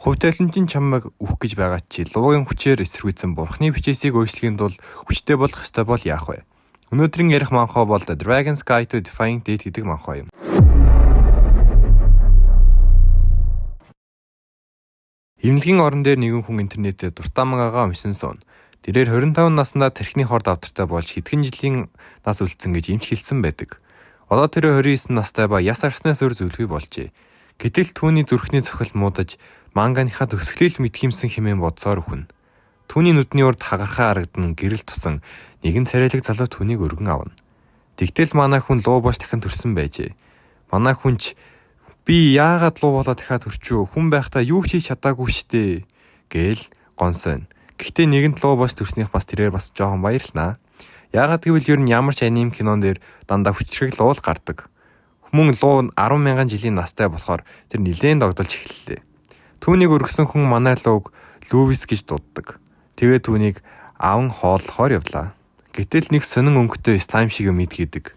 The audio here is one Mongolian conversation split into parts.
Хувьдайлан чамайг үхэх гэж байгаа чи луугийн хүчээр эсэргүүцэн бурхны бичээсийг өөрчлөхийн тулд хүчтэй болох ёстой бол яах вэ? Өнөөдрийн ярих манхаа бол The Dragon's Guide to Defying Death гэдэг манхаа юм. Эмнэлгийн орон дээр нэгэн хүн интернетээр дуртай мангагаа уншсан сон. Тэрээр 25 наснда тархины хорд авдартай болж хэдхэн жилийн нас үлдсэн гэж эмч хэлсэн байдаг. Одоо тэр 29 настай ба яс арснаас өөр зүйлгүй болжээ. Гэтэл түүний зүрхний цохил муудаж манганыхаа төсөглөл мэдхимсэн хэмээн бодсоор өхөн. Түүний нүдний урд хагархаа харагдан гэрэл тусан нэгэн царайлаг залуу түүнийг өргөн авна. Тэгтэл манай хүн луу бош дахин төрсөн байжээ. Манай хүнч би яагаад луу болоо дахиад төрчөө хүн байхдаа юу ч хийж чадаагүй штэ гээл гонсон. Гэхдээ нэгэнт луу бош төрснийх бас тэрээр бас жоохон баярлнаа. Яагаад гэвэл ер нь ямар ч аним кинон дээр дандаа хүчрэг луул гардаг. Мөн луу 10,000 жилийн настай болохоор тэр нилээн догдолж эхэллээ. Түүнийг өргөсөн хүн манай лууг Лүвис гэж дууддаг. Тэгээд түүнийг аван хооллохоор явлаа. Гэтэл нэг сонин өнгөтэй слайм шиг юм идгээд.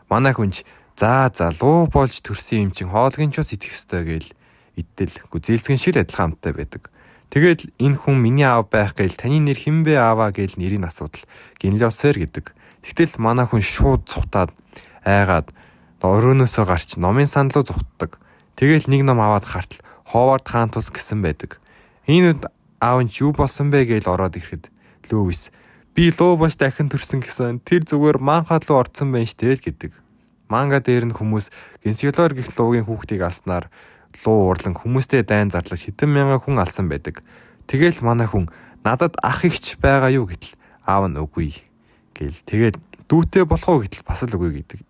Манай хүнч за луу болж төрсөн юм чин хоолгийн ч бас идэх ёстой гээл идтэл гүзээлцгэн шиг адилхан амттай байдаг. Тэгээд энэ хүн миний аав байх гээл таны нэр хэн бэ ааваа гээл нэрийн асуудал гинлосер гэдэг. Тэгтэл манай хүн шууд цухтаад айгаад өрөөнөөсөө гарч номын санал руу зүхтдэг. Тэгэл нэг ном аваад хартал Ховард хаан тус гэсэн байдаг. Энэ үед аав нь юу болсон бэ гээл ороод ирэхэд Лүвис би луу бош дахин төрсөн гэсэн тэр зүгээр манхад руу орцсон байна штэ л гэдэг. Манга дээр нь хүмүүс Генсиолор гэх луугийн хүүхдийг алснаар луу уурлан хүмүүстэй дайн зарлаж хэдэн мянган хүн алсан байдаг. Тэгэл манай хүн надад ах ихч байгаа юу гэтэл аав нь үгүй гээл. Тэгээд дүүтэй болох уу гэтэл бас л үгүй гэдэг.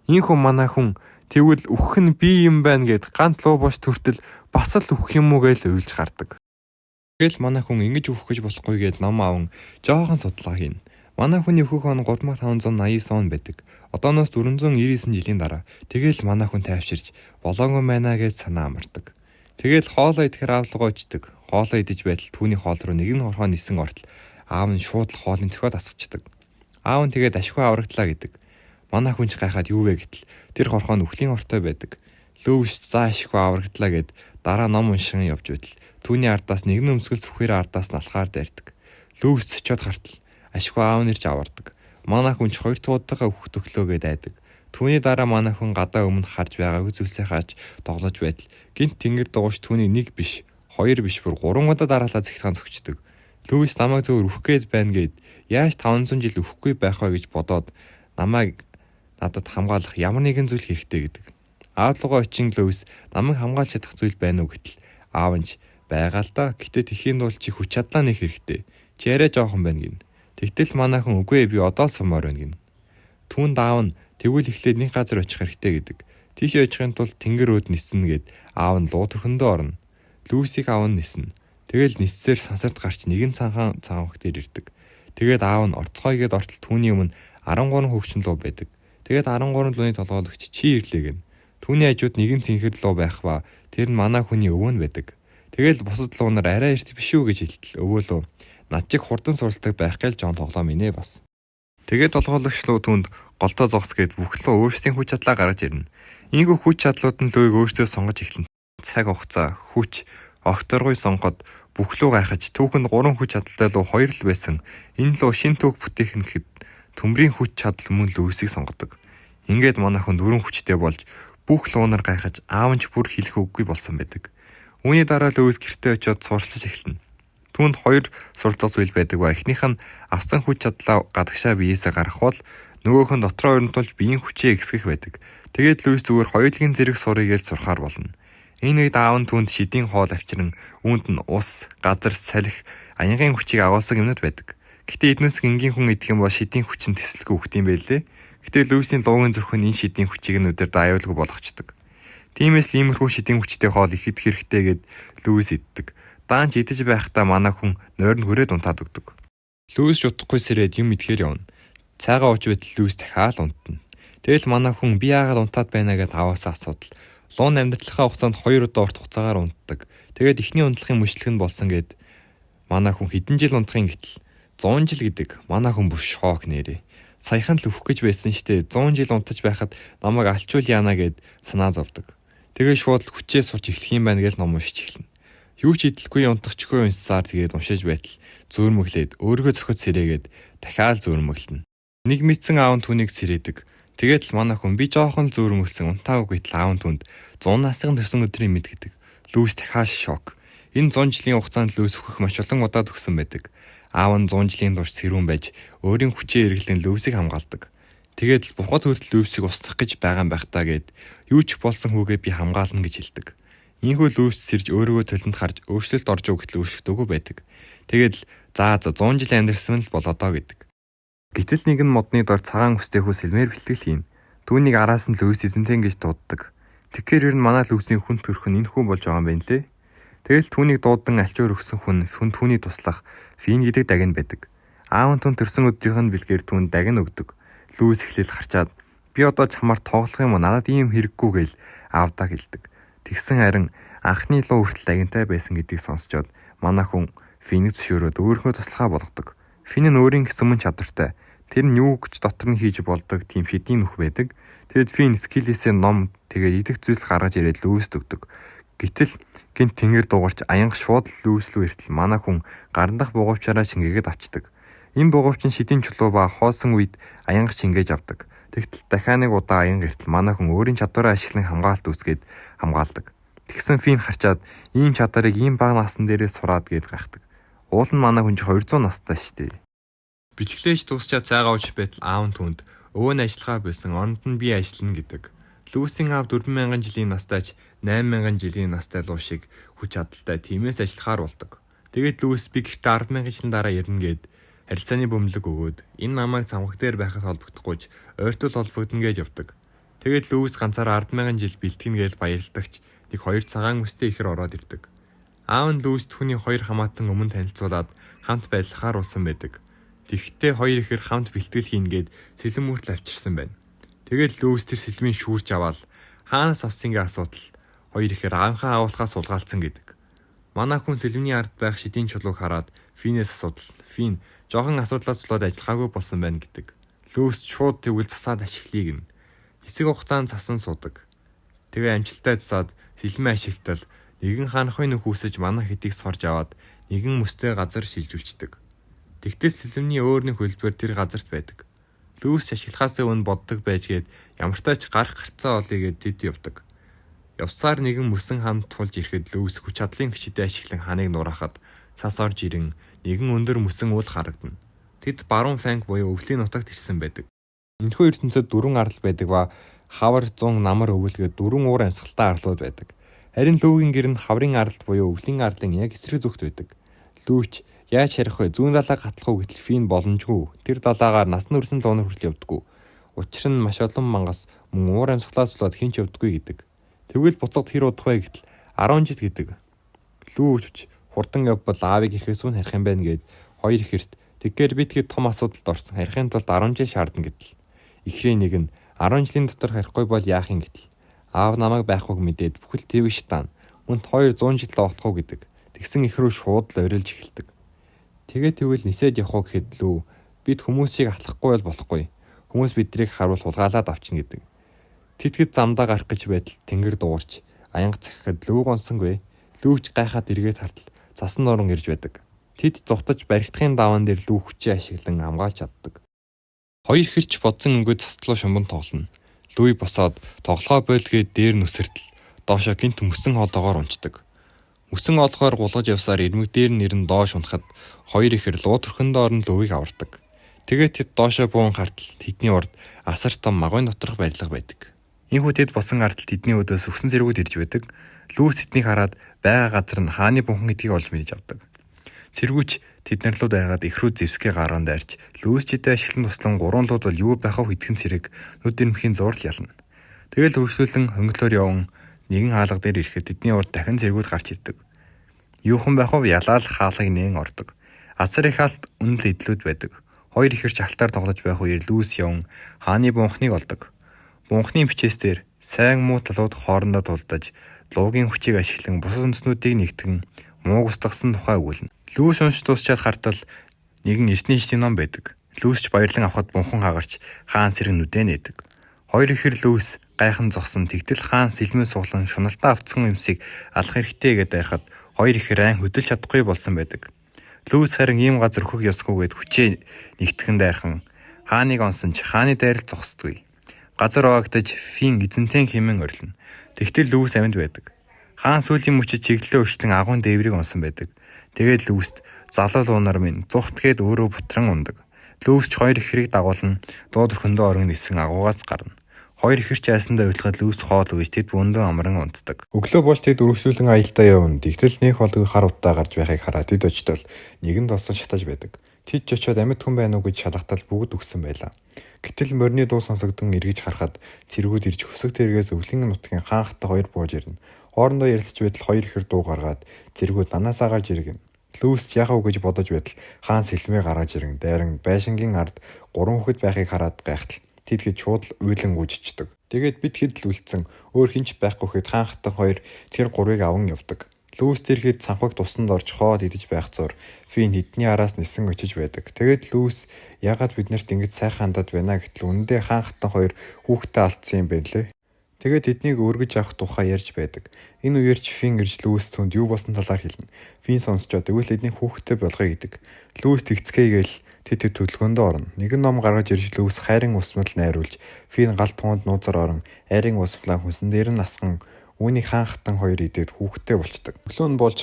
Энэ хүн манай хүн тэгвэл үхэх нь би юм байна гэд ганц луу бош төртөл бас л үхэх юм уу гэж уйлж гардаг. Тэгэл манай хүн ингэж үхэх гэж болохгүй гэд ном аван жоохон судалгаа хийн. Манай хүний өөхөх он 3589 он байдаг. Одооноос 499 жилийн дараа тэгэл манай хүн тайвширч болоогүй байна гэж санаа амардаг. Тэгэл хоолоо идэхээр аавлгаа ичдэг. Хоолоо идэж байтал түүний хоол руу нэгэн хорхоо нисэн ортол аав нь шууд л хоолын төхөд асгачдаг. Аав нь тэгээд ашгүй аврагдлаа гэдэг. Манай хүнч гайхаад юу вэ гэтэл тэр хорхоо нь үхлийн ортой байдаг. Лүвис за ашгүй аврагдлаа гэд дараа ном уншин явж байтал түүний ардаас нэгэн өмсгөл сүхээр ардаас налахаар дайрдаг. Лүвис цочоод хартал ашгүй аав нэрж авардаг. Манай хүнч хоёр туудаагаа үхэх төглөөгээд айдаг. Түүний дараа манай хүн гадаа өмнө харж байгаагүй зүйлсээ хааж тоглож байтал гинт тэнгэр дууш түүний нэг биш, хоёр биш бүр 3 удаа дараалал зэгтхэн зөгчдөг. Лүвис намайг зөвөр үхэх гээд байна гэд яаж 500 жил үхэхгүй байх вэ гэж бодоод намайг надад хамгаалах ямар нэгэн зүйл хэрэгтэй гэдэг. Аавлгаа очин Лүвис намайг хамгаалж чадах зүйл байна уу гэтэл аав нь байгаа л да. Гэтэ тэхийн тулд чи хүч чадлаа нэг хэрэгтэй. Чи арай жоохон байна гин. Тэгтэл манай хүн үгүй би одоо сумаар байна гин. Түүнд аав нь тэгвэл эхлээд нэг газар очих хэрэгтэй гэдэг. Тийш очихын тулд тэнгэр өөд ниснэ гэд аав нь луу төрхөндөө орно. Лүвисийг аав нь ниснэ. Тэгэл ниссээр сансарт гарч нэгэн цанхаан цагаанх дээр ирдэг. Тэгээд аав нь орцгой гэд ортол түүний өмнө 13 хөвчин луу байдаг. Тэгээд 13 лууны толгойлогч чи ирлээ гэн. Түүний хажууд нэгэн цэнхэр луу байх ба тэр нь манай хүний өвөө нь байдаг. Тэгэл бусад луу нар арай эрт биш үү гэж хэлтэл өвөө лөө над чиг хурдан суралцдаг байх гээл жоон тоглоом инээ бас. Тэгээд толгойлогч луу түнд голтоо зогс гээд бүх луу өөрсдийн хүч чадлаа гаргаж ирнэ. Ийгүү хүч чадлууд нь лууг өөртөө сонгож эхэлнэ. Цаг хугацаа, хүч, огторгой сонгоод бүх луу гайхаж түүхэнд 3 хүч чадалтай луу 2 л байсан. Энэ луу шин түүх бүтээх нь гэхэд төмрийн хүч чадал мөн Лүвисийг сонгодог. Ингээд манай хүн 4 хүчтэй болж бүх луунаар гайхаж аав нь ч бүр хэлэх үггүй болсон байдаг. Үүний дараа Лүвис гэртээ очиод суралцж эхэлнэ. Түүнд 2 суралцах зүйл байдаг ба эхнийх нь авсан хүч чадлаа гадагшаа биеэсээ гаргах бол нөгөөх нь дотроо өрнтүүлж биеийн хүчээ ихсгэх байдаг. Тэгээд Лүвис зүгээр хоёулын зэрэг сурыг гэж сурахаар болно. Энэ үед аав нь түүнд шидийн хоол авчиран үүнд нь ус, газар, салхи, аянгын хүчийг агуулсан юмнууд байдаг. Гэтэ эднээс энгийн хүн идэх юм бол шидийн хүчин тэсэлгүй хөхт юм байлээ. Гэтэ Лүвисийн луугийн зүрх нь энэ шидийн хүчийг нь өдөрт аюулгүй болгочдөг. Тиймээс л иймэрхүү шидийн хүчтэй хоол их идэх хэрэгтэй гэд Лүвис иддэг. Даанч идэж байхдаа манай хүн нойрон хүрээд унтаад өгдөг. Лүвис утгагүй сэрээд юм идэхээр явна. Цайгаа ууж байтал Лүвис дахиад унтна. Тэгэл манай хүн би яагаад унтаад байна гэд аваасаа асуудал. Луун амьдралынхаа хугацаанд 2 удаа урт хугацаагаар унтдаг. Тэгээд эхний унтлахын мөчлөг нь болсон гэд манай хүн хэдэн жил унтахын гэтэл 100 жил гэдэг манай хүн бүр шок нэрээ. Саяхан л өөх гэж байсан штэ 100 жил унтаж байхад намайг алчуул яана гэд санаа зовдөг. Тэгээ шууд хүчээ сурч эхлэх юм байна гэж ном уншиж эхэлнэ. Юу ч идэлгүй унтахчгүй унссаар тэгээд уншиж байтал зөөрмөглээд өөргөө зөхөд сэрээгээд дахиад зөөрмөглөнө. Нэг мэдсэн аав нь түүнийг сэрээдэг. Тэгээд л манай хүн би жоохон зөөрмөглсөн унтаагүй гэтэл аав нь түнд 100 насны төрсөн өдрийн мэд гэдэг. Лүүс дахиад шок. Энэ 100 жилийн хугацаанд Лүүс өөхөх маш олон удаа төгсөн байдаг. Аав нь 100 жилийн турш сэрүүн байж өөрийн хүчээр эргэлэн Лүүсийг хамгаалдаг. Тэгээд л бурхад хүртэл Лүүсийг устгах гэж байгаа юм байх таа гэд юу ч болсон хүүгээ би хамгаална гэж хэлдэг. Ийхүү Лүүс сэрж өөрийгөө төлөнд харж өөрчлөлт орж өг гэтэл өөрчлөгдөөгүй байдаг. Тэгээд л за 100 жил амьдэрсэн л болоо доо гэдэг. Гэтэл нэг нь модны дор цагаан хүстэй хүү сэлмээр бэлтгэл хийн. Түүнийг араас нь Лүүс эзэнтэй гэж дууддаг. Тэгэхээр ер нь манай Лүүсийн хүн төрх нь энэ хүн болж байгаа юм байна лээ. Тэгэл түүнийг дуудан альчуур өгсөн хүн түүний туслах Фин гэдэг дагин байдаг. Аав нь түн төрсөн өдрийнх нь бэлгээр түн дагин өгдөг. Лүүс эхлэл харчаад би одоо чамаар тоглох юм уу? Надад ийм хэрэггүй гэл аавдаа хэлдэг. Тэгсэн харин анхны луу хүртэл дагинтай байсан гэдгийг сонсчоод манай хүн Финийг зөвшөөрөөд өөрийнхөө туслахаа болгодог. Фин нь өөрийн гэсэн мөн чадвартай. Тэр нь юу гэж дотор нь хийж болдог тийм шидийн нүх байдаг. Тэгэд Фин скиллээсээ ном тэгээд идэх зүйлс гаргаж ирээд Лүүст өгдөг. Гэтэл гинт тэнгэр дуугарч аянга шууд Лүүс рүү иртэл манай хүн гарандах бугуйчаараа шингээгээд авчдаг. Энэ бугуйчин шидийн чулуу ба хоосон үед аянга шингээж авдаг. Тэгтэл дахиад нэг удаа аянга иртэл манай хүн өөрийн чадвараа ашиглан хамгаалалт үүсгээд хамгаалдаг. Тэгсэн Фин харчаад ийм чадварыг ийм бага насн дээрээ сураад гээд гайхдаг. Уул нь манай хүн 200 настай штэ. Бичлээж дуусчаад цайгаа ууж байтал аав нь түнд өвөө нь ажиллагаа байсан оронд нь би ажиллана гэдэг. Лүүсийн аав 4000 жилийн настайч 8000 жилийн настай луу шиг хүч чадалтай тиймээс ажиллахаар болдог. Тэгээд Лүүс би гэхдээ 100000 жилийн дараа ирнэ гэд харилцааны бөмбөлөг өгөөд энэ намайг цамхаг дээр байхад холбогдохгүйч ойртол холбогдно гэж явдаг. Тэгээд Лүүс ганцаараа 100000 жил бэлтгэн гээл баярлдагч нэг хоёр цагаан өстэй ихэр ороод ирдэг. Аав нь Лүүс түүний хоёр хамаатан өмнө танилцуулаад хамт байлгахаар болсон байдаг. Тэгэхдээ хоёр ихэр хамт бэлтгэл хийнгээд сэлэм мөртл авчирсан байна. Тэгээд Лүүс тэр сэлмийн шүүрч аваад хаанаас авсангийн асуудал хоёр ихэр аавынхаа агуулгаас сулгаалцсан гэдэг. Манай хүн сэлмний ард байх шидийн чулууг хараад Финээс асуудал. Фин жоохон асуудлаас болоод ажиллахаагүй болсон байна гэдэг. Лүүс шууд тэгвэл засаад ашиглая гин. Хэсэг хугацаанд цасан суудаг. Тэгээ амжилттай засаад сэлмээ ашиглалтал нэгэн ханахын нөх үсэж манай хэдийг сорж аваад нэгэн мөстэй газар шилжүүлчихдэг. Тэгтэл сэлмний өөр нэг хөлбөр тэр газарт байдаг. Лүүс ашиглахаас өмнө боддог байжгээд ямартай ч гарах гарцаа олъё гэд тэд явдаг. Явсаар нэгэн мөсөн ханд тулж ирэхэд Лүүс хүч чадлын хүчтэй ашиглан ханыг нураахад цас орж ирэн нэгэн өндөр мөсөн уул харагдана. Тэд баруун фанк буюу өвлийн нутагт ирсэн байдаг. Энэхүү ертөнцид 4 арал байдаг ба хавар 100 намар өвөлгээд 4 уур амьсгалтай арлууд байдаг. Харин Лүүгийн гэр нь хаврын аралт буюу өвлийн арлын яг эсрэг зүгт байдаг. Лүүч яаж харих вэ? Зүүн далайг хатлах уу гэтэл Фин боломжгүй. Тэр далаагаар насны өрсөн луунар хүртэл явдаггүй. Учир нь маш олон мангас мөн уур амьсгалаас болоод хинч явдаггүй гэдэг. Тэгвэл буцаад хэр удах вэ гэтэл 10 жил гэдэг. Лүүч хурдан явбал аавыг ирэхээс өмнө харих юм байна гэд хоёр ихэрт тэгэхээр би тэгээд том асуудалд орсон. Харихын тулд 10 жил шаардна гэтэл. Ихрийн нэг нь 10 жилийн дотор харихгүй бол яах юм гэтэл. Аав намайг байхгүйг мэдээд бүхэл твэж таана. Мөнт 200 жил оолох уу гэдэг. Тэгсэн ихрүү шууд л орилж эхэлдэг. Тэгээд тэгвэл нисээд явах уу гэхэд лүү бид хүмүүсийг атлахгүй бол болохгүй. Хүмүүс биднийг харуул хулгаалаад авчна гэдэг. Тэтгэд замдаа гарах гэж байтал тэнгэр дуурч аянга цахихад лүү гонсонгүй. Лүүч гайхаад эргээд хартал цасан орон ирж байдаг. Тэд зугтаж баригдахын даваан дээр лүү хүчээ ашиглан хамгаалж чаддаг. Хоёр хэрч бодсон өнгөд цастлуу шумбан тоглоно. Лүү босоод тоглоо бойлгээд дээр нүсэртэл доошоо гинт мөсөн хоолоогоор унцдаг. Мөсөн олохоор гулгаж явсаар ирмэг дээр нэрн доош унахад хоёр ихэр луу төрхөндөө орон лүүийг авардаг. Тэгээд тэд доошоо буун хартал тэдний урд асар том магуйн доторх барилга байдаг. Ийхүү тэд босон ардал тэдний өдөөс өсөн зэргүүд ирж байдаг. Лүүс тэднийг хараад байгаа газар нь хааны бунхан гэдгийг олж мэдэж авдаг. Цэргүүч тэднэр луу дайгаад ихрүү зевсгээ гараан дайрч Лүүс чидээ ашиглан туслан 3 лууд бол юу байх вэ хэдхэн цэрэг нүд ирмхийн зурл ялна. Тэгэл хөрвүүлэн хөнгөлөөр явсан нэгэн хаалга дээр ирэхэд тэдний урд дахин цэргүүд гарч ирдэг. Юухан байх вэ? Ялаал хаалгыг нээн ордог. Асар их хаалт үнэл идлүүд байдаг. Хоёр ихэрч алтаар тоглож байх үеэр Лүүс явн хааны бунхныг олдог. Бунхны бичээс дээр сайн муу талууд хоорондоо тулдаж луугийн хүчийг ашиглан бусад үндэснүүдийг нэгтгэн мууг устгасан тухай өгүүлнэ. Лүүс унш дуусчаад хартал нэгэн эртний шидийн ном байдаг. Лүүсч баярлан авахд бунхан хагарч хаан сэрэг нүдэ нээдэг. Хоёр ихэр Лүүс гайхан зогсон тэгтэл хаан сэлмээ суглан шуналтаа авцсан юмсыг алах хэрэгтэй гэдээ ярихад Хоёр ихэр айн хөдөлж чадахгүй болсон байдаг. Лүүс харин ийм газар хөх ёсгүйгээд хүчээ нэгтгэн дайрхан хааныг онсон ч хааны дайрал зогсдгүй. Газар оогдож Фин эзэнтэй хэмээн орилно. Тэгтэл Лүүс амьд байдаг. Хаан сүүлийн мөчөд чиглэлээ өчлөн агуун дээврийг онсон байдаг. Тэгээд Лүүст залуу луунар минь зүхтгээд өөрөө бутран ундаг. Лүүс ч хоёр ихрийг дагуулна дууд өрхөндөө орон нисэн агуугаас гарна. Хоёр ихэр ч айсандаа уйлахад Лүүс хоол өгж тэд бөндөө амран унтдаг. Өглөө болж тэд өргөжлүүлэн аялдаа явна. Тэгтэл нэг холгүй хар утаа гарч байхыг хараад тэд очтол нэгэнд олсон шатаж байдаг. Тэд ч очиод амьд хүн байна уу гэж шалгатал бүгд өгсөн байлаа. Гэтэл морины дуу сонсогдсон эргэж харахад цэргүүд ирж хөсөг тэргээс өвлөн нутгийн хаан хатаа хоёр бууж ирнэ. Хоорондоо ярилцж байтал хоёр ихэр дуу гаргаад цэргүүд нанаасаа гарч иргэн. Лүүс ч яхав гэж бодож байтал хаан сэлмээ гаргаж ирэн. Дайран байшингийн ард 3 хүүхэд байхыг хараад гайхтал тэд хэд шууд л уйлан гүйжчихдэг. Тэгээд бид хэд л үлдсэн өөр хинч байхгүй хэд хаан хатан хоёр тэр гурвыг аван явдаг. Лүүс тэр хэд цанхаг тусанд орж хоод идэж байх зур Фин хэдний араас нисэн очиж байдаг. Тэгээд Лүүс ягаад биднэрт ингэж сайхан хандаад байна гэтэл үнэндээ хаан хатан хоёр хүүхдээ алдсан юм байна лээ. Тэгээд тэднийг өргөж авах тухай ярьж байдаг. Энэ үеэр ч Фин ирж Лүүс түнд юу болсон талаар хэлнэ. Фин сонсчод тэгвэл эдний хүүхдээ болгоё гэдэг. Лүүс тэгцгээгээл тэд төлөвлөгөөндөө орно. Нэгэн ном гаргаж ирж Лүүс хайрын усмал найруулж Фин гал туганд нууцаар орон айрын усмлаа хүнсэн дээр нь насган үүнийг хаан хатан хоёр идээд хүүхдээ болчдаг. Өглөө нь болж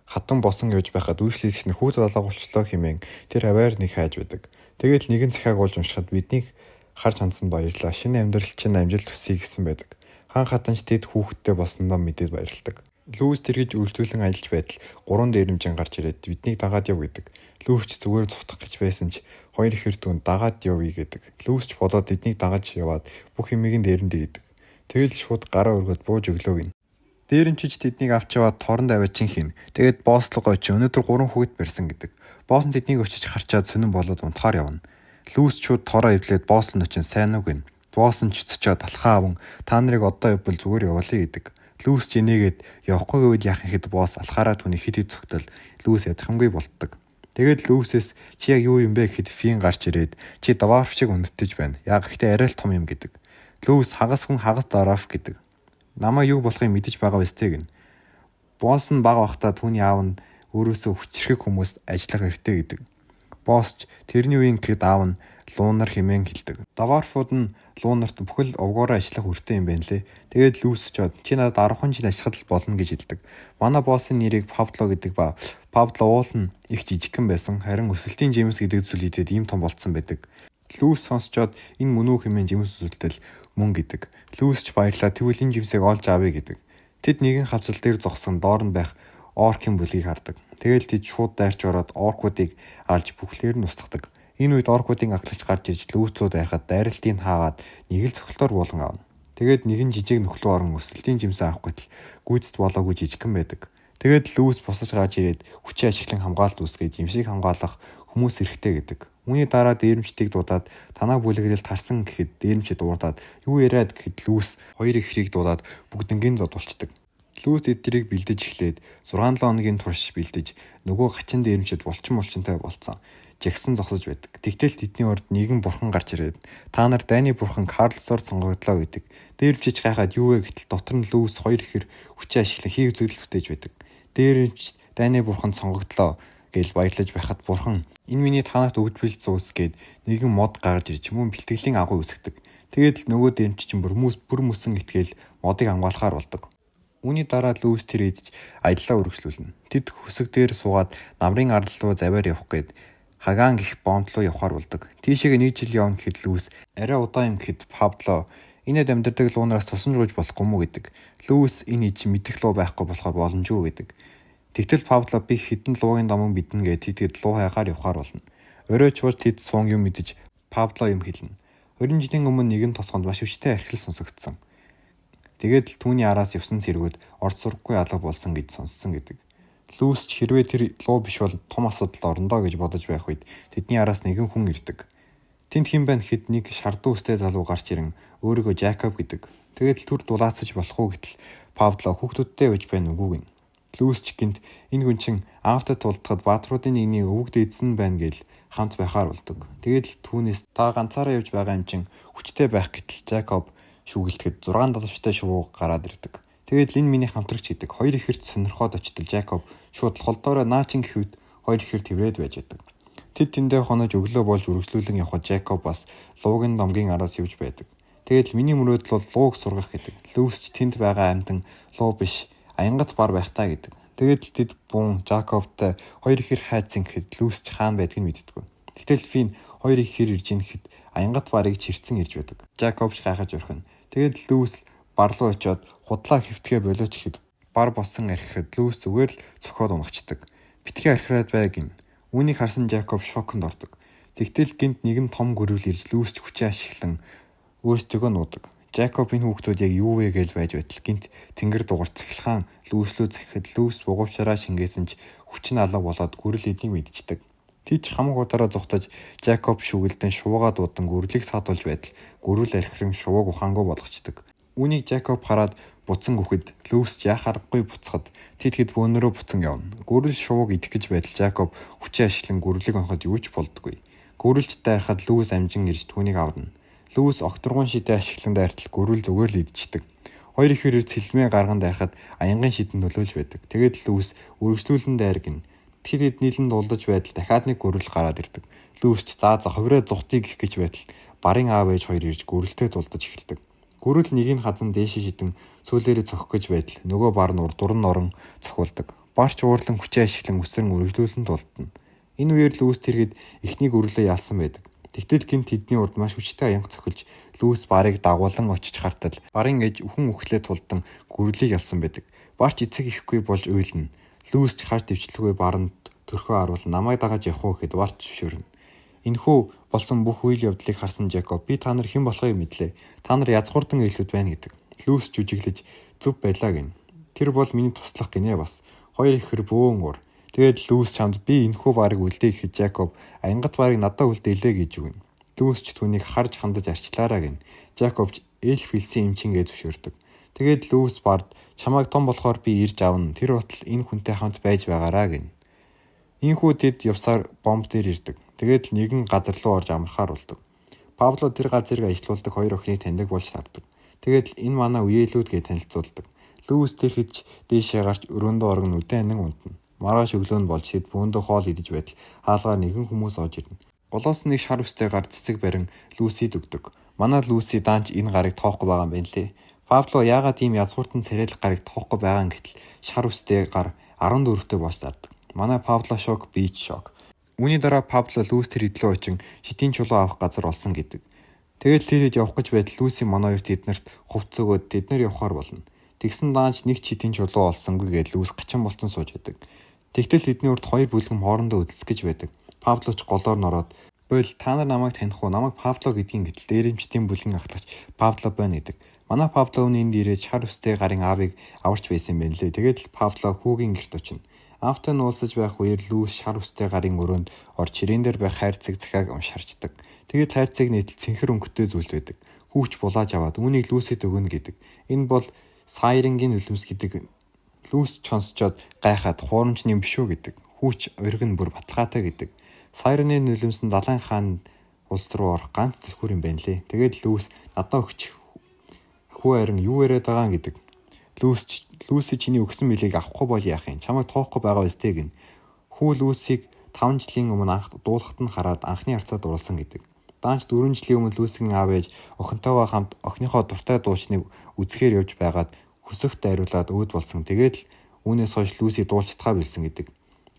хатан босон явж байхад үйлчлэгч нь хүүхэд алга болчлоо хэмээн тэр аваар нэг хайж байдаг. Тэгээд нэгэн захиаг болж уншихад биднийг харж хандсанд баярлалаа. Шинэ амьдрал чинь амжилт хүсье гэсэн байдаг. Хаан хатанч тэд хүүхэдтэй болсондоо мэдээд баярлдаг. Лүүс тэргэж үйлдвэрлэн аялж байтал 3 дээрэмжин гарч ирээд биднийг дагаад яв гэдэг. Лүүс ч зүгээр цутгах гэж байсан ч хоёр ихэр дүүн дагаад явъя гэдэг. Лүүс ч бодоод эднийг дагаж яваад бүх юмыг дээрэндээ гэдэг. Тэгэл шууд гараа өргөд бууж өглөө гин. Дээрэмчиж тэднийг авч яваад торон даваачин хин. Тэгээд босслогоо чи өнөөдөр 3 хүүхэд барьсан гэдэг. Босс нь тэднийг очиж харчаад сонирн болоод унтахаар явна. Лүүс ч шууд тороо эвлээд босс нь очин сайн уу гин. Босс нь ч цочоод талхаа аван та нарыг одоо явбал зүгээр явуулъя гэдэг. Лүүс ч энийгээд явахгүй үед яах гэхэд босс алхаараа түүний хит цогтол Лүүс ядахымгүй болтдог. Тэгээд Лүүсээс чи яг юу юм бэ гэхэд Фин гарч ирээд чи даваарф шиг үнэтгэж байна. Яг гэхдээ арай л том юм гэдэг. Лүүс хагас хүн хагас даваарф гэдэг. Намаа юу болохыг мэдэж байгаа биз дээ гин. Босс нь бага бахта түүний аав нь өөрөөсөө хүчрхэг хүмүүст ажиллах хэрэгтэй гэдэг. Босс ч тэрний үеийн гэхэд аав нь луунар хэмээн хэлдэг. Даваарфууд нь луунарт бүхэл овгоороо ажиллах үртэй юм байна лээ. Тэгээд Лүүс ч чи надад 10 жил ажиллахад л болно гэж хэлдэг. Манай боссын нэрийг Павло гэдэг ба Павло уул нь их жижигхэн байсан. Харин өсөлтийн жимс гэдэг зүйл идэд ийм том болцсон байдаг. Лүүс сонсчоод энэ мөн үү хэмээн жимс өсөлтөл мөн гэдэг. Лүүс ч баярлаа тэгвэл энэ жимсийг олж авъя гэдэг. Тэд нэгэн хавцал дээр зогсон доор нь байх оркийн бүлгийг хардаг. Тэгэл тэд шууд дайрч ороод оркуудыг алж бүхлээр нь устгадаг. Энэ үед оркуудын аглагч гарч ирж Лүүсүүд байхад дайралтыг хаагаад нэг л цогтолтоор буулган авна. Тэгээд нэгэн жижиг нөхлөө орон өсөлтийн жимсээ авах гэтэл гүйцэд болоогүй жижигхэн байдаг. Тэгээд Лүүс босож гарч ирээд хүчээ ашиглан хамгаалалт үүсгээд жимсийг хамгаалах хүмүүс хэрэгтэй гэдэг. Үүний дараа дээрэмчдийг дуудаад танаа бүлэглэл тарсан гэхэд дээрэмчид уурдаад юу яриад гэхэд Лүүс хоёр ихрийг дуудаад бүгднгийн зодулцдаг. Лүүс эдгэрийг бэлдэж эхлээд 6-7 хоногийн турш бэлдэж нөгөө хачин дээрэмчид булчинтай болцсон. Жагсан зогсож байдаг. Тэгтэл тэдний урд нэгэн бурхан гарч ирээд та нар дайны бурхан Карлсоор сонгогдлоо гэдэг. Дээрэмчиж гайхаад юу вэ гэтэл дотор нь Лүүс хоёр ихэр хүчээ ашиглан хий үзэгдэл бүтээж байдаг. Дээрэмч дайны бурхан сонгогдлоо гэж баярлаж байхад бурхан энэ миний танахт өгд бэлд зуус гээд нэгэн мод гаргаж ирж мөн бэлтгэлийн агуу үсгдэг. Тэгээд нөгөө дээрэмч чинь бүр мөсөн итгээл модыг хамгаалахаар болдог. Үүний дараа Лүүс тэр эзэж аяллаа үргэлжлүүлнэ. Тэд хөсөг дээр суугаад намрын ардал руу заваар явах гээд Хагаан гих боомт руу явхаар болдог. Тийшээгээ 1 жил явна гэхэд Лүүс арай удаан юм гэхэд Павло энэд амьдардаг луунараас тусан жууж болохгүй мүү гэдэг. Лүүс энэ ич мэдэх луу байхгүй болохоор боломжгүй гэдэг. Тэгтэл Павло би хідэн луугийн домон биднэ гэж тэтгэд луу хайгаар явхаар болно. Оройч бууж тэд суун юм мэдэж Павло юм хэлнэ. 20 жилийн өмнө нэгэн тосгонд маш өвчтэй архил сонсогдсон. Тэгээд л түүний араас явсан цэргүүд орц сургахгүй алга болсон гэж сонссон гэдэг. Лүүс ч хэрвээ тэр луу биш бол том асуудалд орондоо гэж бодож байх үед тэдний араас нэгэн хүн ирдэг. Тэнд хэн байна гэхэд нэг шардуу өстэй залуу гарч ирэн өөрийгөө Жакоб гэдэг. Тэгээд л түр дулаацаж болох уу гэтэл Павло хүүхдүүдтэй байж байна үгүй гин. Лүүс ч гинт энэ хүн чин аавтад тулдахад баатруудын нэгний өвөг дээдсэн байна гэл хамт байхаар болдог. Тэгээд л түүнээс та ганцаараа явж байгаа юм чин хүчтэй байх гэтэл Жакоб шүүгэлдэхэд 6 далавчтай шувуу гараад ирдэг. Тэгээд энэ миний хамтрагч гэдэг. Хоёр ихэрч сонирхоод очтол Жакоб шууд холдоороо наачин гэхэд хоёр ихэр тэврээд байж байдаг. Тэд тэндээ хонож өглөө болж үргэлжлүүлэн явхад Жакоб бас луугийн домгийн араас явж байдаг. Тэгээд миний мөрөөдөл бол лууг сургах гэдэг. Лүүс ч тэнд байгаа амьтан луу биш, аянгат бар байх таа гэдэг. Тэгээд тэд бун Жакобтай хоёр ихэр хайцсан гэхэд Лүүс ч хаана байдгийг мэддэггүй. Тэгтэл Фин хоёр ихэр ирж ийн гэхэд аянгат барыг чирцэн ирж байдаг. Жакоб ч гайхаж орхино. Тэгээд Лүүс бар руу очиод худлаа хөвтгэ болооч ихэд бар босон архирад Лүүс зүгээр л цохоод унагчдаг. Битгий архираад байг юм. Үүнийг харсан Жакоб шоконд ордог. Тэгтэл гинт нэгэн том гөрвөл ирж Лүүс ч хүчээ ашиглан өөрсдөө нуудаг. Жакоб энэ хүүхдүүд яг юу вэ гэж байж байтал гинт тэнгэр дугаар цахилгаан Лүүслөө захиад Лүүс бугуучраа шингээсэн ч хүчин алга болоод гөрөл эднийг мэдчихдэг. Тийч хамаг удараа зүхтаж Жакоб шүгэлдэн шувуугаа дуудан гөрлийг саатуулж байтал гөрөл архиран шувууг ухаангүй болгочдөг. Үүнийг Жакоб хараад буцан гүхэд Лүүс ч яхаарахгүй буцахад тэтгэд бөөнөрөө буцан явна. Гөрөл шувууг идэх гэж байтал Жакоб хүчээ ашиглан гөрлийг оноход юу ч болдоггүй. Гөрөлч дайрахад Лүүс амжин ирж түүнийг аварна. Лүүс огторгон шидэ ашиглан дайртал гөрөл зүгээр л идчихдэг. Хоёр ихэрээр цэлмээ гарган дайрахад аянгийн шидэн нөлөөлж байдаг. Тэгээд Лүүс үргэлжлүүлэн дайргана. Тэгэхэд нийлэн дулдаж байтал дахиад нэг гөрөл гараад ирдэг. Лүүс ч заа ховроо зухтыг гэх гэж байтал барын аав ээж хоёр ирж гөрөлтэй дулдаж эхэлдэг. Гөрөл нэг нь хазан дээшээ шидэн сүүлээрээ цохих гэж байтал нөгөө бар нь урд нь орон цохиулдаг. Барч уурлан хүчээ ашиглан үсрэн үргэлжлүүлэн дулдана. Энэ үеэр Лүүс тэргээд эхний гөрөлөө ялсан байдаг. Тэгтэл гинт тэдний урд маш хүчтэй аянга цохилж Лүүс барыг дагуулan очиж хартал барын ээж үхэн үхлээ тулдан гөрлийг ялсан байдаг. Барч эцэг ихгүй болж уйлна. Лүүс ч харт дэвчлгүй баранд төрхөө харуул намайг дагаж явах уу гэхэд барч зөвшөөрнө. Энэхүү болсон бүх үйл явдлыг харсан Жакоб би та нар хэн болохыг мэдлээ. Та нар язгуурдан ээлүүд байна гэдэг. Лүүс жүжиглэж зөв байлаа гин. Тэр бол миний туслах гинэ бас. Хоёр ихэр бөөн уур. Тэгээд Лүүс чамд би энэхүү барыг үлдээ гэхэд Жакоб аянгат барыг надад үлдээлээ гэж өгнө. Лүүс ч түүнийг харж хандаж арчлаараа гин. Жакоб ч эльф хэлсэн юм чингээ зөвшөөрдөг. Тэгээд Лүүс бард чамайг том болохоор би ирж авна. Тэр утал энэ хүнтэй хамт байж байгаараа гин. Ийхүү тэд явсаар бомб дээр ирдэг. Тэгээд нэгэн газар руу орж амархаар болдог. Пабло тэр газрыг ажилуулдаг хоёр охиныг таньдаг болж сардаг. Тэгээд энэ манай үеэлүүд гэж танилцуулдаг. Лүүс тэрхэд дээшээ гарч өрөөндөө оргон үдэн анин унтна. Маргааш өглөө нь болж тэд бөөндөө хоол идэж байтал хаалгаар нэгэн хүмүүс орж ирнэ. Голоос нэг шар үстэй гар цэцэг барин Лүүсид өгдөг. Манай Лүүси даанч энэ гарыг тоохгүй байгаа юм байна лээ. Пабло яагаад ийм язгууртан царайлах гарыг тоохгүй байгаа юм гэтэл шар үстэй гар 14-тэй болж таардаг. Манай Пабло шок, би ч шок. Үүний дараа Пабло Лүүс тэр идлөө очин шидийн чулуу авах газар олсон гэдэг. Тэгээд тэрэд явах гэж байтал Лүүси манай хоёр тэднэрт хувц өгөөд тэд нар явахаар болно. Тэгсэн даанч нэг шидийн чулуу олсонгүй гэж Лүүс гачин болцсон сууж байдаг. Тэгтэл тэдний урд хоёр бүлгэн хоорондоо үдэлцэх гэж байдаг. Пабло ч голоор нороод "Бойл та нар намайг таних уу? Намайг Пабло гэдгийг гэтэл дээрэмчдийн бүлгэн ахлагч Пабло байна" гэдэг. Манай Пабло үнэнд ирээд шар үстэй гарын аавыг аварч байсан юм байна лээ. Тэгээд л Пабло хүүгийн гэрт очино. Аавтай нуулзаж байх үеэр Лүүс шар үстэй гарын өрөөнд орж ширээн дээр байх хайрцаг захиаг уншарчдаг. Тэгээд хайрцаг нийтэл цэнхэр өнгөтэй зүйл байдаг. Хүүч булааж аваад үүнийг Лүүсэд өгнө гэдэг. Энэ бол Сайрингийн нулимс гэдэг. Лүүс чонсчоод гайхаад хуурамч юм биш үү гэдэг. Хүүч өргөн бүр баталгаатай гэдэг. Сайрны нулимс нь Далайн хаан улс руу орох ганц зөвхөр юм байна лээ. Тэгээд Лүүс надад өгч хүү харин юу яриад байгаа гэдэг. Лүүси чиний өгсөн мөлийг авахгүй бол яах юм? Чамайг тоохгүй байгаа үстэй гин. Хүү Лүүсийг 5 жилийн өмнө анх дуулахт нь хараад анхны харцаа дурлсан гэдэг. Даанч 4 жилийн өмнө Лүүсийн аав ээж охинтойгоо хамт охиныхоо дуртай дуучныг үзэхээр явж байгаад хөсөгт дайруулад өөд болсон. Тэгээд л үүнээс хойш Лүүсийг дуулцтгаа билсэн гэдэг.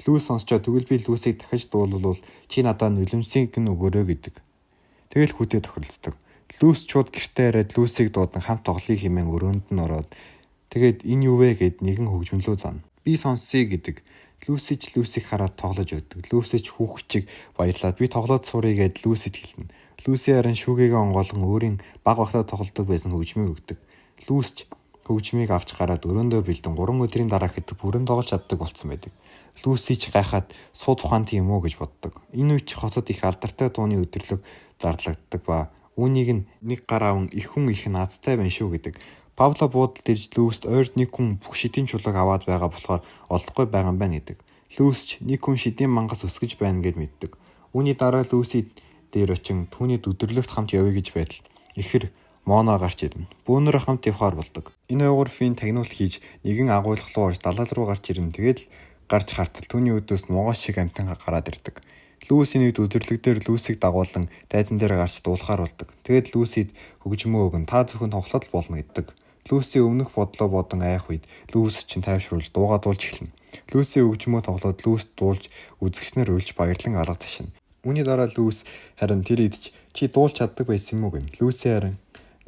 Лүүс сонсчоо тэгвэл би Лүүсийг дахиж дуулвал чи надад нулимсыг нь өгөөрэй гэдэг. Тэгэл хүүтэй тохиролцдог. Лүүс шууд гэртээ хараад Лүүсийг дуудан хамт тоглоё хэмээн өрөөнд нь ороод тэгээд энэ юу вэ гэд нэгэн хөгжмөлөө зан. Би сонсъё гэдэг. Лүүсийг хараад тоглож өгдөг. Лүүсич хүүхчиг баярлаад би тоглоод сурыг гэд Лүүсид хэлнэ. Лүүси харин шүүгээгээ онгоолгон өөрийн баг багтаа тоглодог байсан хөгжмийг өгдөг. Лүүсч хөгжмийг авч гараад өрөөндөө бэлдэн 3 өдрийн дараа хэд бүрэн тоглож чаддаг болсон байдаг. Лүүсич гайхаад сууд ухаант юм уу гэж боддог. Энэ үеч хотод их алдартай дууны өдөрлөг зарлагддаг ба үүнийг нэг гар аван их хүн ирэх наадтай байна шүү гэдэг. Пабло буудалд ирж Лүүст ойрд нэг хүн бүх шидийн чулууг аваад байгаа болохоор олохгүй байгаа юм байна гэдэг. Лүүсч нэг хүн шидийн мангас өсгөж байна гэд мэддэг. Үүний дараа Лүүси дээр очин түүний өдөрлөгт хамт явъя гэж байтал ихэр Моно гарч ирнэ. Бүүнөрөө хамт явхаар болдог. Энэ ойгоор Фин тагнуул хийж нэгэн агуулгах руу орж далаад руу гарч ирнэ. Тэгэл гарч хартал түүний өдөөс могоос шиг амтан гараад ирдэг. Лүүс энэ үед өдөрлөг дээр Лүүсийг дагуулan дайзан дээр гарч дуулахаар болдог. Тэгэд Лүүсид хөгжмөө өгөн та зөвхөн тоглолт болно гэдэг. Лүүсийн өмнөх бодлоо бодон айх үед Лүүс чинь тайвшруулж дуугаа дуулж эхэлнэ. Лүүсийн хөгжмөө тоглоод Лүүс дуулж үзэгчнэр уйлж баярлан алга ташина. Үүний дараа Лүүс харин тэр идэж чи дуулж чаддаг байсан юм уу гэн. Лүүсийн харин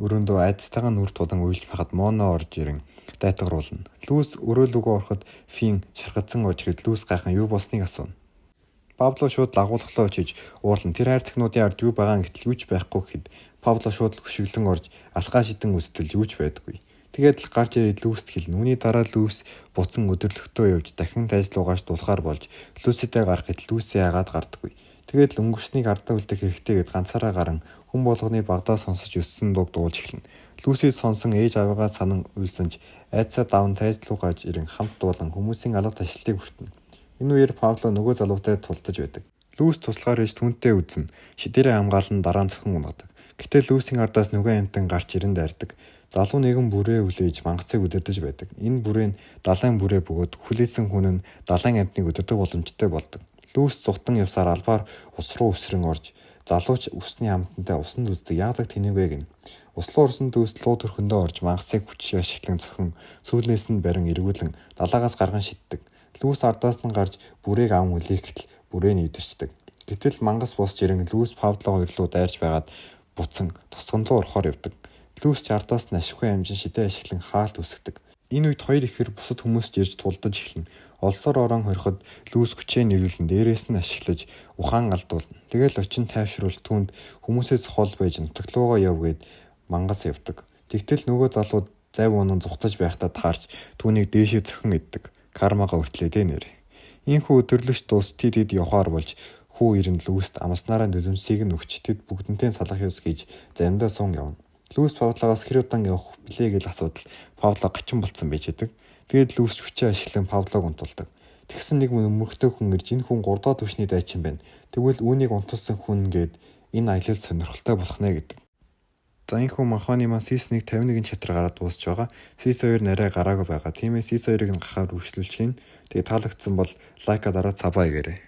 өрөөндөө айдастайгаа нүр тулан уйлж байхад Моно орж ирэн дайтгаруулна. Лүүс өрөөлөгөө ороход Фин шаргацсан орж ирэхэд Лүүс гайхан юу болсныг асууна. Пабло шууд дагуулхлоо очиж уурлан тэр хайрцагнуудын ард юу байгаа гэтэл юу ч байхгүй гэхэд Пабло шууд хөшөглөн орж алхаа шидэн үстэлж юу ч байдаггүй. Тэгээд л гарч ирээд Лүүст хэлнэ. Үүний дараа Лүүс буцан өдөрлөгтөө явж дахин дайз руу гарч дуулахаар болж Лүүсэдээ гарах гэтэл Лүүсээ яагаад гардаггүй. Тэгээд л өнгөрснийг ардаа үлдэх хэрэгтэй гэд ганцаараа гарan хүн болгоны багдаа сонсож өссөн дууг дуулж эхэлнэ. Лүүсийг сонсон ээж аваагаа санан уйлсанж айцаа даван тайз руу гарч ирэн хамт дуулан хүмүүсийн алга ташлтыг хүртэнэ. Энэ үеэр Пабло нөгөө залуутай тулдаж байдаг. Лүүс туслахаар иж түнтэй үзнэ. Шидэрээ хамгаалан дараа нь цохин унагадаг. Гэтэл Лүүсийн ардаас нөгөө амтан гарч ирэн дайрдаг. Залуу нэгэн бүрээ үлээж мангасыг удирдах байдаг. Энэ бүрээ нь далайн бүрээ бөгөөд хүлээсэн хүн нь далайн амтныг удирдах боломжтой болдог. Лүүс зутан явсаар албаар ус руу өсрөн орж залууч усны амтантай усанд үздэг. Яадаг тэнийвэ гин. Услуу орсон дүүс луу төрхөндөө орж мангасыг хүч ашиглан цохин сүүлнээс нь барин эргүүлэн далаагаас гарган шиддэг. Лүүс ардаас нь гарч бүрээг аван үлээх гэтэл бүрээ нь идэрчдэг. Гэтэл мангас босч ирэн Лүүс Пабло хоёр руу дайрч байгаад буцан тосгон руу орохоор явдаг. Лүүс ч ардаас нь ашиггүй амжин шидэ ашиглан хаалт үсгдэг. Энэ үед хоёр ихэр бусад хүмүүс ч ирж тулдаж эхэлнэ. Олсоор орон хориход Лүүс хүчээ нэрвэлэн дээрээс нь ашиглаж ухаан алдуулна. Тэгэл очин тайвшруулж түнд хүмүүсээс хол байж нутагтлуугаа яв гээд мангас явдаг. Тэгтэл нөгөө залууд зав унан зүхтаж байхдаа таарч түүнийг дээшээ цохин иддэг. Кармагаа өртлөө дээ нэр. Ийхүү өдөрлөгч дуус тэд явахаар болж хүү ирэн Лүүст амснараа нулимсыг нь өгч тэд бүгднтэй салах ёс гэж заримдаа сун явна. Лүүс Павлогоос хэр удаан явах блэ гэж асуудал Павло гачин болцсон байж байдаг. Тэгээд Лүүс хүчээ ашиглан Павлог унтуулдаг. Тэгсэн нэг мөрхтөө хүн ирж энэ хүн 3 дахь түвшний дайчин байна. Тэгвэл үүнийг унтуулсан хүн гээд энэ аялал сонирхолтой болох нэ гэдэг. За энэ хүн маханы мас Сис1 51 чатар гараад дуусч байгаа. Сис2 нарай гараагүй байгаа. Тиймээс Сис2-ыг нь гахаар үргэлжлүүлж хийн. Тэгээ таалагдсан бол лайка дараа цабаа игээрэй.